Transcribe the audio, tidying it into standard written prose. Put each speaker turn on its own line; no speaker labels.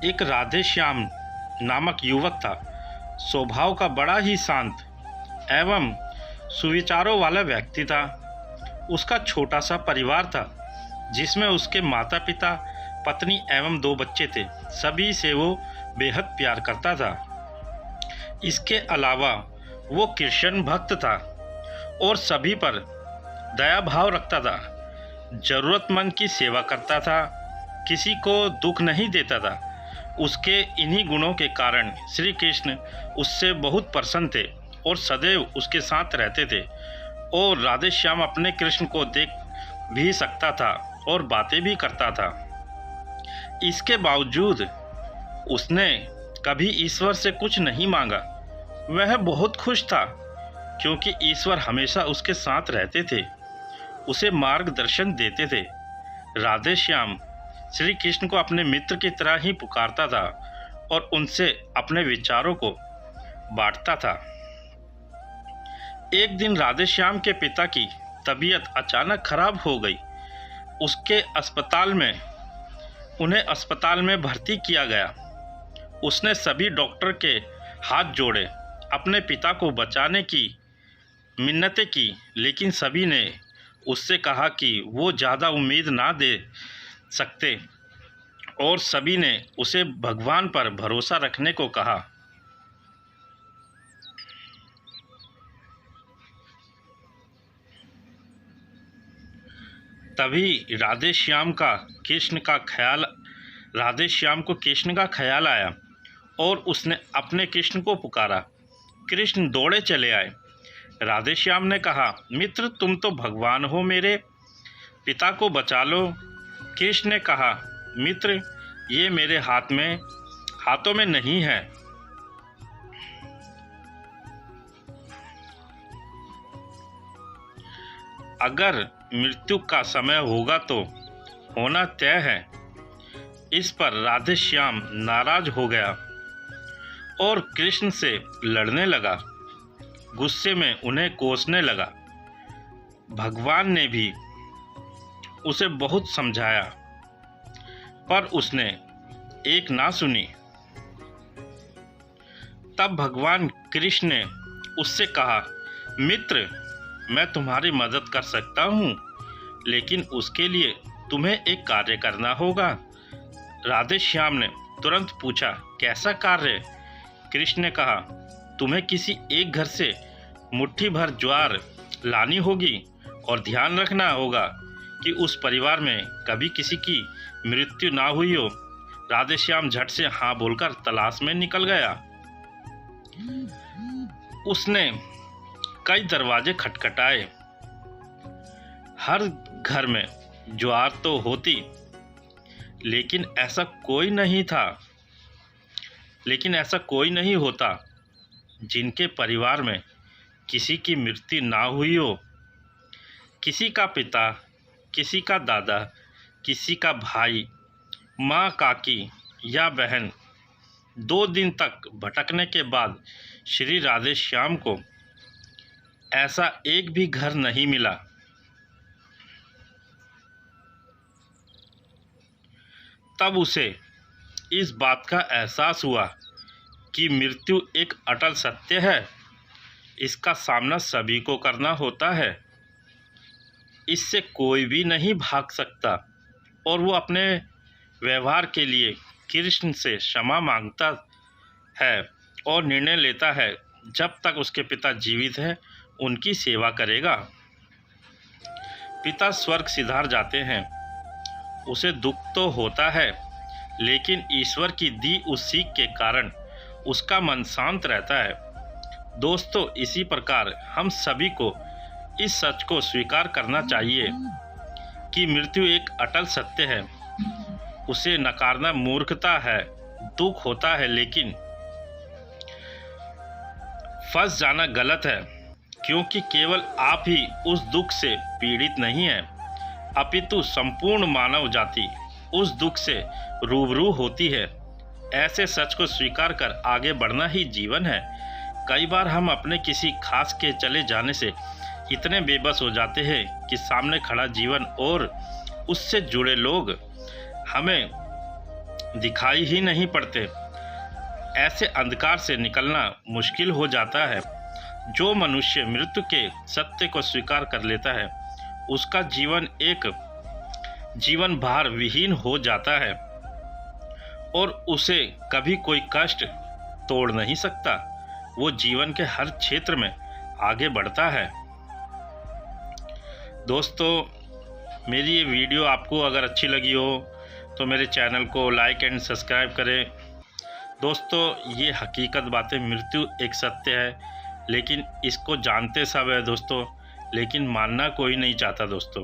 एक राधे श्याम नामक युवक था। स्वभाव का बड़ा ही शांत एवं सुविचारों वाला व्यक्ति था। उसका छोटा सा परिवार था जिसमें उसके माता पिता, पत्नी एवं 2 बच्चे थे। सभी से वो बेहद प्यार करता था। इसके अलावा वो कृष्ण भक्त था और सभी पर दया भाव रखता था। ज़रूरतमंद की सेवा करता था, किसी को दुख नहीं देता था। उसके इन्हीं गुणों के कारण श्री कृष्ण उससे बहुत प्रसन्न थे और सदैव उसके साथ रहते थे। और राधे श्याम अपने कृष्ण को देख भी सकता था और बातें भी करता था। इसके बावजूद उसने कभी ईश्वर से कुछ नहीं मांगा। वह बहुत खुश था क्योंकि ईश्वर हमेशा उसके साथ रहते थे, उसे मार्गदर्शन देते थे। राधे श्याम श्री कृष्ण को अपने मित्र की तरह ही पुकारता था और उनसे अपने विचारों को बांटता था। एक दिन राधे श्याम के पिता की तबीयत अचानक खराब हो गई। उन्हें अस्पताल में भर्ती किया गया। उसने सभी डॉक्टर के हाथ जोड़े, अपने पिता को बचाने की मिन्नतें की, लेकिन सभी ने उससे कहा कि वो ज़्यादा उम्मीद ना दे सकते और सभी ने उसे भगवान पर भरोसा रखने को कहा। तभी राधे श्याम को कृष्ण का ख्याल आया और उसने अपने कृष्ण को पुकारा। कृष्ण दौड़े चले आए। राधे श्याम ने कहा, मित्र तुम तो भगवान हो, मेरे पिता को बचा लो। कृष्ण ने कहा, मित्र ये मेरे हाथों में नहीं है। अगर मृत्यु का समय होगा तो होना तय है। इस पर राधे श्याम नाराज हो गया और कृष्ण से लड़ने लगा। गुस्से में उन्हें कोसने लगा। भगवान ने भी उसे बहुत समझाया पर उसने एक ना सुनी। तब भगवान कृष्ण ने उससे कहा, मित्र मैं तुम्हारी मदद कर सकता हूँ, लेकिन उसके लिए तुम्हें एक कार्य करना होगा। राधे श्याम ने तुरंत पूछा, कैसा कार्य? कृष्ण ने कहा, तुम्हें किसी एक घर से मुट्ठी भर ज्वार लानी होगी और ध्यान रखना होगा कि उस परिवार में कभी किसी की मृत्यु ना हुई हो। राधे श्याम झट से हाँ बोलकर तलाश में निकल गया। उसने कई दरवाजे खटखटाए। हर घर में ज्वार तो होती, लेकिन ऐसा कोई नहीं होता जिनके परिवार में किसी की मृत्यु ना हुई हो। किसी का पिता, किसी का दादा, किसी का भाई, माँ, काकी या बहन 2 दिन तक भटकने के बाद श्री राधे श्याम को ऐसा एक भी घर नहीं मिला। तब उसे इस बात का एहसास हुआ कि मृत्यु एक अटल सत्य है। इसका सामना सभी को करना होता है। इससे कोई भी नहीं भाग सकता और वो अपने व्यवहार के लिए कृष्ण से क्षमा मांगता है और निर्णय लेता है जब तक उसके पिता जीवित हैं उनकी सेवा करेगा। पिता स्वर्ग सिधार जाते हैं, उसे दुख तो होता है, लेकिन ईश्वर की दी उस सीख के कारण उसका मन शांत रहता है। दोस्तों, इसी प्रकार हम सभी को इस सच को स्वीकार करना चाहिए कि मृत्यु एक अटल सत्य है। उसे नकारना मूर्खता है। दुख होता है, लेकिन फंस जाना गलत है, क्योंकि केवल आप ही उस दुख से पीड़ित नहीं हैं, अपितु संपूर्ण मानव जाति उस दुख से रूबरू होती है। ऐसे सच को स्वीकार कर आगे बढ़ना ही जीवन है। कई बार हम अपने किसी खास के चले जाने से इतने बेबस हो जाते हैं कि सामने खड़ा जीवन और उससे जुड़े लोग हमें दिखाई ही नहीं पड़ते। ऐसे अंधकार से निकलना मुश्किल हो जाता है। जो मनुष्य मृत्यु के सत्य को स्वीकार कर लेता है, उसका जीवन एक जीवन भार विहीन हो जाता है और उसे कभी कोई कष्ट तोड़ नहीं सकता। वो जीवन के हर क्षेत्र में आगे बढ़ता है। दोस्तों, मेरी ये वीडियो आपको अगर अच्छी लगी हो तो मेरे चैनल को लाइक एंड सब्सक्राइब करें। दोस्तों, ये हकीकत बातें, मृत्यु एक सत्य है, लेकिन इसको जानते सब है दोस्तों, लेकिन मानना कोई नहीं चाहता दोस्तों।